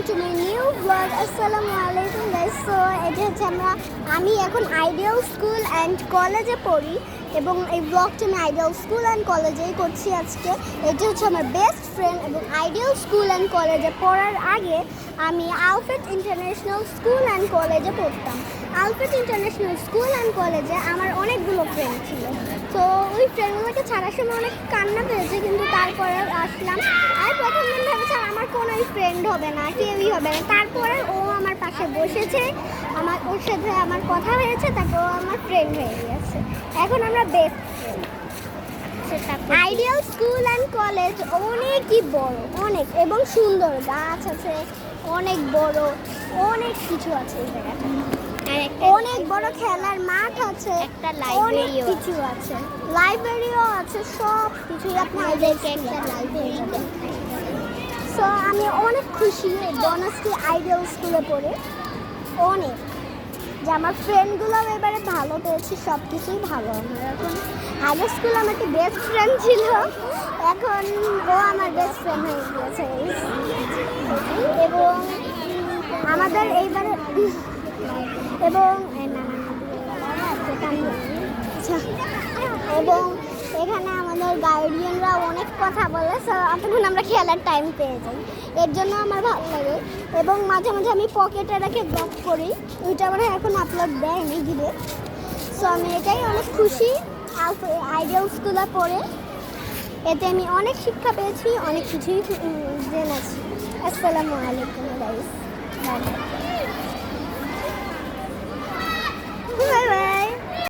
To my new blog. আসসালামু আলাইকুম guys. So এটা হচ্ছে আমি এখন আইডিয়াল স্কুল অ্যান্ড কলেজে পড়ি এবং এই ব্লগটা আমি আইডিয়াল স্কুল অ্যান্ড কলেজেই করছি আজকে। এটা হচ্ছে আমার বেস্ট ফ্রেন্ড এবং আইডিয়াল স্কুল অ্যান্ড কলেজে পড়ার আগে আমি আলফ্রেড ইন্টারন্যাশনাল স্কুল অ্যান্ড কলেজে পড়তাম। আলফ্রেড ইন্টারন্যাশনাল স্কুল অ্যান্ড কলেজে আমার অনেকগুলো ফ্রেন্ড ছিল। তো ওই ফ্রেন্ডগুলোকে ছাড়ার সময় অনেক কান্না পেয়েছে, কিন্তু তারপরে আসলাম। আর প্রথম দিন ভেবেছিলাম আমার কোনোই ফ্রেন্ড হবে না, কেউই হবে না। তারপরে ও আমার পাশে বসেছে, ওর সাথে আমার কথা হয়েছে, তারপর ও আমার ফ্রেন্ড হয়ে গিয়েছে। এখন আমরা best friend. Ideal school and college অনেকই বড়, অনেক এবং সুন্দর, গাছ আছে অনেক বড়, অনেক কিছু আছে এই জায়গাটা। অনেক বড় খেলার মাঠ আছে, একটা অনেক কিছু আছে, লাইব্রেরিও আছে, সব কিছুই আপনাদেরকে একটা লাইব্রেরি। সো আমি অনেক খুশি বনশ্রী আইডিয়াল স্কুলে পড়ে, অনেক যে আমার ফ্রেন্ডগুলো এবারে ভালো পেয়েছি, সব কিছুই ভালো। আমার এখন আগের স্কুলে আমার একটা বেস্ট ফ্রেন্ড ছিল, এখন ও আমার বেস্ট ফ্রেন্ড হয়ে গিয়েছে। এবং আমাদের এইবারে এবং এবং এখানে আমাদের গার্ডিয়ানরা অনেক কথা বলে, তখন আমরা খেলার টাইম পেয়ে যাই, এর জন্য আমার ভালো লাগে। এবং মাঝে মাঝে আমি পকেটে রেখে ব্লগ করি, ওইটা মানে এখন আপলোড দেয়নি ঘিরে। সো আমি এটাই অনেক খুশি আইডিয়াল স্কুলে পড়ে, এতে আমি অনেক শিক্ষা পেয়েছি, অনেক কিছুই জেনেছি। আসসালামু আলাইকুম গাইস। Bye bye.